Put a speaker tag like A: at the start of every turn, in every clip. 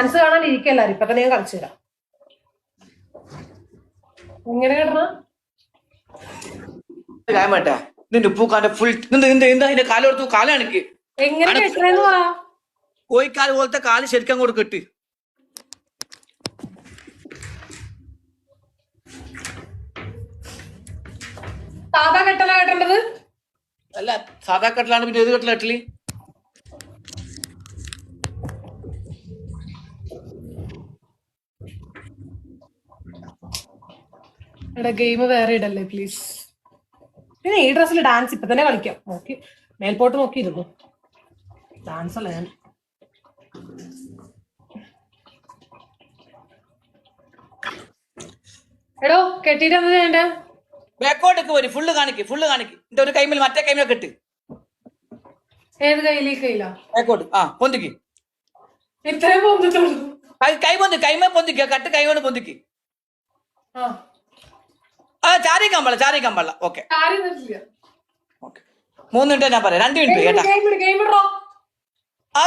A: Dance കാണാൻ ഇരിക്കല്ലാരും ഇപ്പൊ തന്നെ ഞാൻ കളിച്ചു തരാം. എങ്ങനെ കേട്ട
B: വേട്ടെ നിന്റെ ഉപ്പൂക്കാന്റെ ഫുൾ എന്താ കാലെടുത്തു കാലാണിക്ക്
A: എങ്ങനെ കെട്ടണെന്ന് പറ.
B: കോഴിക്കാല് പോലത്തെ കാല് ശരിക്കും അങ്ങോട്ട് കെട്ട്.
A: സാധാ കെട്ടല കെട്ടേണ്ടത്
B: അല്ല സാധാ കെട്ടലാണ്. പിന്നെ ഏത് കെട്ടല കെട്ടല്?
A: എടാ ഗെയിം വേറെ ഇടല്ലേ പ്ലീസ്. പിന്നെ ഈ ഡ്രസ്സിൽ ഡാൻസ് ഇപ്പൊ തന്നെ കളിക്കാം. നോക്കി മേൽപോട്ട് നോക്കിയിരുന്നു ഡാൻസ് അല്ല ഞാൻ. എടോ കെട്ടിട്ട് എന്താ വേണ്ട?
B: ബാക്കോട്ടൊക്കെ വരും. ഫുള്ള് കാണിക്ക് എന്റെ ഒരു കൈമിൽ മറ്റേ കൈമിൽ കെട്ട്.
A: ഏത് കയ്യിലേക്ക് കയ്യിലാ?
B: ബാക്കോട്ട് പൊന്തിക്ക്.
A: ഇത്രയും പൊന്തിട്ടുള്ളൂ.
B: കൈ കൈമ പൊന്തിക്ക. കട്ട് കൈ കൊണ്ട് പൊന്തിക്ക്. ചാരിക്കാൻ പാടില്ല. ഓക്കെ 3 മിനിറ്റ് ഞാൻ പറയാം. 2 മിനിറ്റ് കേട്ടാ.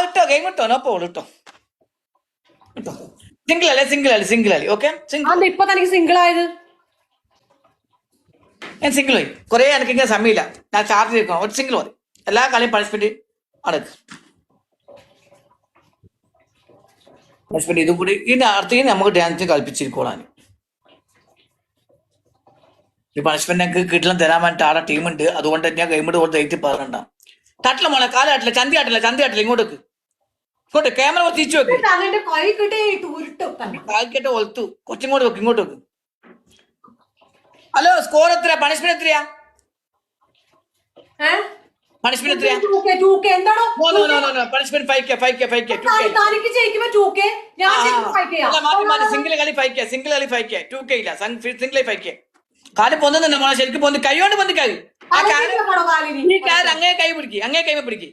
B: ഇട്ടോ ഗെയിം ഇട്ടോ. നോപ്പോ ഇട്ടോ. സിംഗിൾ അല്ലേ? ഓക്കെ
A: ഇപ്പൊ തനിക്ക് സിംഗിൾ ആയത്?
B: ഞാൻ സിംഗിൾ ആയി. കുറെ എനിക്കിങ്ങനെ സമയമില്ല. ഞാൻ ചാർജ് ചെയ്യണം. ഒരു സിംഗിൾ മതി. എല്ലാ കളിയും പണിഷ്മെന്റ് അടക്ക്. പണിഷ്മെന്റ് ഇതും കൂടി ഇതിന്റെ അടുത്തേക്ക് നമുക്ക് ഡാൻസ് കളിപ്പിച്ചിരിക്കോളാൻ. ഈ പണിഷ്മെന്റ് ഞങ്ങൾക്ക് കിട്ടലും തരാൻ വേണ്ടിട്ട് ആടെ ടീമുണ്ട്. അതുകൊണ്ട് ഞാൻ ഗെയിമിട്ട് കൊടുത്ത് എഴുതി പറഞ്ഞിട്ടുണ്ടാ. തട്ടില്ല മോളെ, കാലാട്ടില്ല, ചന്തി ആട്ടില്ല. ഇങ്ങോട്ട് ക്യാമറ തിരിച്ചു വെക്ക്. കാൽക്കട്ടെ ഒലത്തു. കുറച്ചിങ്ങോട്ട് വെക്ക്. ഇങ്ങോട്ട് വെക്ക്. ഹലോ, സ്കോർ എത്രയാ? പണിഷ്മെന്റ് എത്രയാ? പണിഷ്മെന്റ് എത്രയാ? Punishment 5K. സിംഗിൾ കളി 5K. 2K ഇല്ല. Single 5K. കാല് പൊന്നുന്നുണ്ട് മോളെ. ശരിക്കും പൊന്തി. കൈകൊണ്ട് പൊന്തിക്കാതി. ഈ കാല് അങ്ങേ കൈ പിടിക്ക്.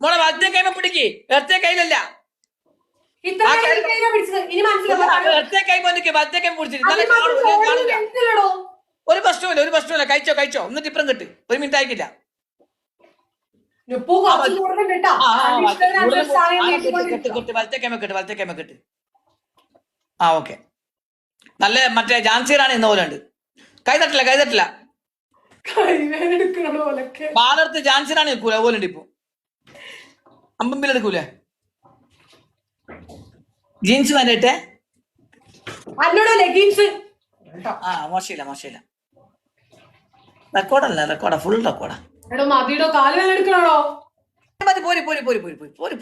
B: മോളെ വലത്തെ കൈമ പിടിക്ക്. ഇടത്തെ കൈയിലല്ല. ഇടത്തെ കൈ പൊന്തിക്ക്. വലത്തെ കൈ പിടിച്ചിട്ട് ഒരു പ്രശ്നമില്ല. കഴിച്ചോ. എന്നിട്ട് ഇപ്പുറം കിട്ട്. 1 മിനിറ്റ് ആയിക്കില്ല. വലത്തെ കൈമ കിട്ട്. ഓക്കെ. നല്ല മറ്റേ ജാൻസീറാണ് ഇന്ന പോലെ ഉണ്ട്. കൈ തട്ടില്ല. ബാലെടുത്ത് ജാൻസീറാണ് നിൽക്കൂല പോലെ ഉണ്ട്. ഇപ്പൊ അമ്പമ്പിൽ എടുക്കൂലേ? ജീൻസ് വേണ്ടിട്ടെ മോശമില്ല. റെക്കോർഡാ ഫുൾ റെക്കോർഡാ.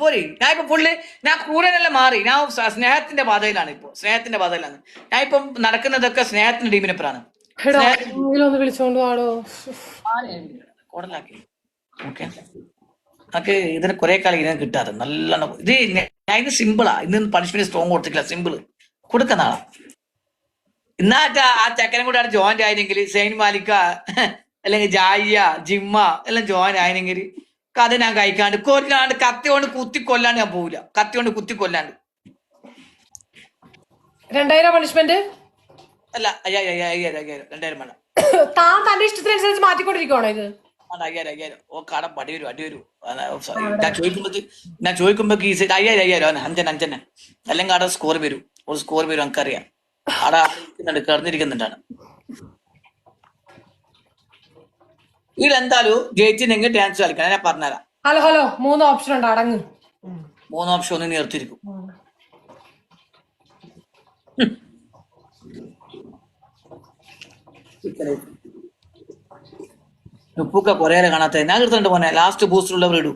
B: പോരി. ഞാൻ ഇപ്പൊ ഫുള്ള് ഞാൻ കൂടെല്ലാം മാറി. ഞാൻ സ്നേഹത്തിന്റെ പാതയിലാണ്. ഞാൻ ഇപ്പം നടക്കുന്നതൊക്കെ സ്നേഹത്തിന്റെ ടീമിനൊപ്പറാണ്.
A: വിളിച്ചോണ്ട് പാടോ.
B: ഓക്കെ. നമുക്ക് ഇതിന് കുറെ കാലം ഇതിനെ കിട്ടാതെ നല്ലോണം. ഇത് സിമ്പിളാ. ഇന്ന് പണിഷ്മെന്റ് സ്ട്രോങ് കൊടുത്തിട്ടില്ല. സിമ്പിള് കൊടുക്കുന്ന ആളാ. ഇന്നാറ്റാ ആ ചക്കനും കൂടെ ജോയിന്റ് ആയിരുന്നെങ്കിൽ സെയിൻ മാലിക്ക അല്ലെങ്കിൽ ജായിയ ജിമ്മ എല്ലാം ജോയിൻ ആയിരുന്നെങ്കിൽ കഥ ഞാൻ കഴിക്കാണ്ട് കത്തി കൊണ്ട് കുത്തി കൊല്ലാണ്ട് ഞാൻ പോവില്ല.
A: 2000 പണിഷ്മെന്റ്
B: അല്ല 5000 2000 വേണ്ട.
A: താൻ തന്റെ ഇഷ്ടത്തിനനുസരിച്ച് മാറ്റിക്കൊണ്ടിരിക്കണോ ഇത്?
B: 5000 ഓ കടം അടി വരും. ഞാൻ ചോദിക്കുമ്പോ ഈ സൈഡ് 5000 അഞ്ചനെ അല്ലെങ്കിൽ അവിടെ സ്കോർ വരും. ഒരു സ്കോർ വരും. നമുക്കറിയാം. അവിടെ കിടന്നിരിക്കുന്നുണ്ടാണ്. ഇതിലെന്തായാലും ജയിച്ചിനെങ്കിൽ ഡാൻസ് കളിക്കണം. ഞാൻ പറഞ്ഞുതരാം.
A: ഹലോ 3 ഓപ്ഷൻ ഉണ്ട്. അടങ്ങ്.
B: 3 ഓപ്ഷൻ ഒന്ന് നിർത്തിയിരിക്കും. ഉപ്പൊക്കെ കൊറേ കാണാത്ത ഞാൻ കിട്ടുന്നുണ്ട് പോനെ. ലാസ്റ്റ് ബൂസ്റ്റ് ഉള്ളവർ ഇടും.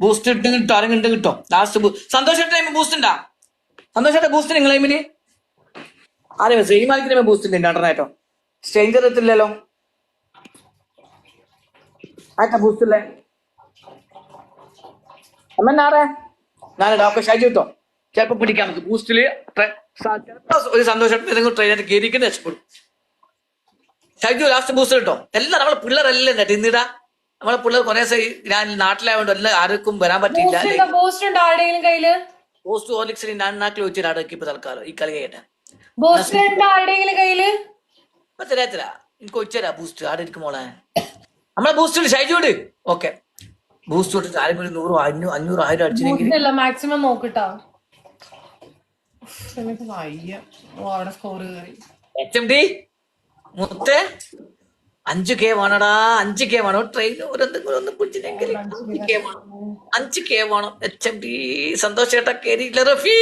B: ബൂസ്റ്റ് ഇട്ട് കിട്ടോ അല്ലെങ്കിൽ കിട്ടോ. ലാസ്റ്റ് സന്തോഷ ടൈം ബൂസ്റ്റ് ഉണ്ടാ? സന്തോഷ ബൂസ്റ്റ് നിങ്ങൾ ടൈമിന് ആരെയും സെയിമാലിക്ക് ബൂസ്റ്റ് ഉണ്ട്. രണ്ടെണ്ണായിട്ടോ സ്ട്രേഞ്ചർ എത്തില്ലല്ലോ. ആയിട്ടാ ബൂസ്റ്റ് ഇല്ലേ? അമ്മന്നാറേ ഞാൻ ഡോക്ടർ ഷൈജു കിട്ടോ. ചിലപ്പോ പിടിക്കാൻ നമുക്ക് ബൂസ്റ്റില് ഒരു സന്തോഷം ട്രെയിനായിട്ട് കയറിക്കുന്ന രക്ഷപ്പെടും. ഷൈജു ലാസ്റ്റ് ബൂസ്റ്റ് കിട്ടോ. എല്ലാം നമ്മളെ പിള്ളേരെല്ലാം കേട്ടോ. ഇന്നിടാ നമ്മളെ പിള്ളേർ കുറെ ഞാൻ നാട്ടിലായതുകൊണ്ട് എല്ലാം ആർക്കും വരാൻ പറ്റില്ല. പോസ്റ്റ് ഹോർലിക്സിന് ഞാൻ നാട്ടിൽ വെച്ചിട്ട് അവിടെ ഇപ്പൊ തൽക്കാലം ഈ കളി കേട്ടെ. തരാ എനിക്ക് വെച്ചരാ ബൂസ്റ്റ് ആടെ ഇരിക്കും മോളെ. നമ്മളെ ബൂസ്റ്റ് ഷൈജുണ്ട്. ഓക്കെ ബൂസ്റ്റ് തൊട്ടിട്ട് ആരെങ്കിലും 100 500 1000 അടിച്ചില്ലെങ്കിൽ
A: മാക്സിമം നോക്കിട്ടാ. എനിക്ക് വയ്യ. ഓ, അവിടെ സ്കോർ കയറി.
B: HMD മുത്തേ 5K വേണടാ, 5K വേണം. ട്രെയിൻ ഒരെന്തെങ്കിലും ഒന്ന് പിടിച്ചില്ലെങ്കിൽ 5K വേണം, 5K വേണം. HMD സന്തോഷ് ചേട്ടാ കേറിയിട്ടില്ല, റഫി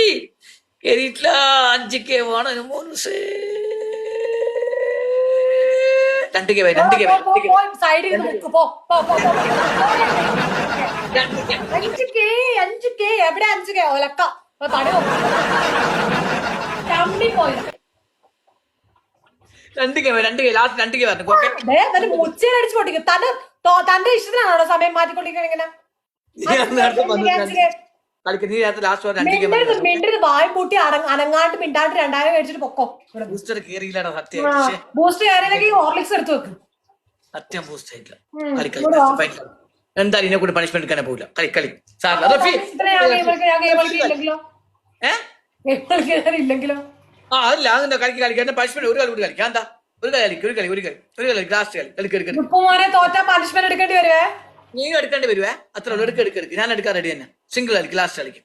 B: കേറിയിട്ടില്ല. 5K വേണം. 2K 2K
A: സൈഡിൽ നിന്ന് മുക്ക് പോ. 5K എവിടെ 5K ഒലക്ക തടി ചമ്പി പോയി.
B: 2K ലാസ്റ്റ് 2K പറഞ്ഞു.
A: മുച്ചേനടിച്ച് പൊട്ടിക്കും. തന്റെ ഇഷ്ടത്തിനാണോ സമയം മാറ്റിക്കൊണ്ടിരിക്കണ ഇങ്ങനെ? മിണ്ടരുത്, വായും പൂട്ടി അനങ്ങാണ്ട് മിണ്ടാണ്ട് 2000 മേടിച്ചിട്ട് പൊക്കോ.
B: ബൂസ്റ്റർ കേറിയില്ലടാ, സത്യം
A: ബൂസ്റ്റ് കയറിയില്ലെങ്കിൽ ഹോർലിക്സ് എടുത്ത് വെക്കും.
B: സത്യം ബൂസ്റ്റ് ആയിട്ടില്ല. എന്തായാലും ഇതിനെ കൂടി പണിഷ്മെന്റ് എടുക്കാനേ പോകില്ല. കളി
A: ഇല്ലെങ്കിലോ
B: അല്ല അങ്ങനെ കളിക്കാൻ പണിഷ്മെന്റ് ഒരു കളി കൂടി കളിക്കാം. എന്താ ഒരു കളി ലാസ്റ്റ് കളി
A: മോനെ തോറ്റാ പണിഷ്മെന്റ് എടുക്കേണ്ടി വരുവേ.
B: നീ എടുക്കേണ്ടി വരുവേ. അത്ര എടുക്ക്. ഞാൻ എടുക്കാൻ റെഡി തന്നെ. സിംഗിൾ കളിക്ക്, ലാസ്റ്റ് കളിക്കും.